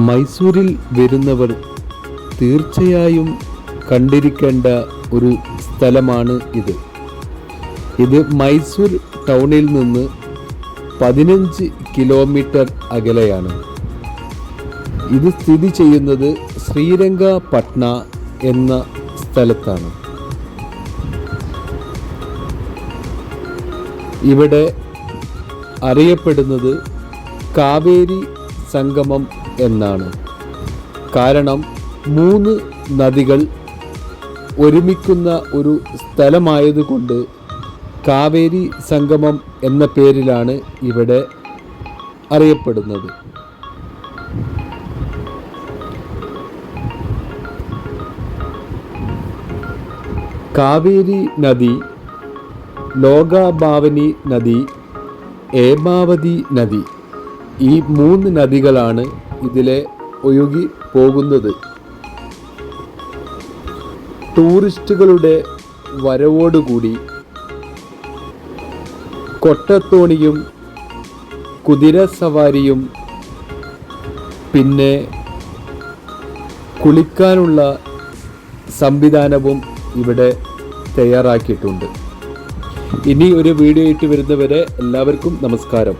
മൈസൂരിൽ വരുന്നവർ തീർച്ചയായും കണ്ടിരിക്കേണ്ട ഒരു സ്ഥലമാണ് ഇത് മൈസൂർ ടൗണിൽ നിന്ന് 15 കിലോമീറ്റർ അകലെയാണ്. ഇത് സ്ഥിതി ചെയ്യുന്നത് ശ്രീരംഗപട്ടണ എന്ന സ്ഥലത്താണ്. ഇവിടെ അറിയപ്പെടുന്നത് കാവേരി സംഗമം എന്നാണ്. കാരണം 3 നദികൾ ഒരുമിക്കുന്ന ഒരു സ്ഥലമായതുകൊണ്ട് കാവേരി സംഗമം എന്ന പേരിലാണ് ഇവിടെ അറിയപ്പെടുന്നത്. കാവേരി നദി, ലോകാഭാവനി നദി, ഏമാവതി നദി, ഈ 3 നദികളാണ് ഇതിലെ ഒഴുകി പോകുന്നത്. ടൂറിസ്റ്റുകളുടെ വരവോടുകൂടി കൊട്ടത്തോണിയും കുതിരസവാരിയും പിന്നെ കുളിക്കാനുള്ള സംവിധാനവും ഇവിടെ തയ്യാറാക്കിയിട്ടുണ്ട്. ഇനി ഒരു വീഡിയോ ആയിട്ട് വരുന്നവരെ എല്ലാവർക്കും നമസ്കാരം.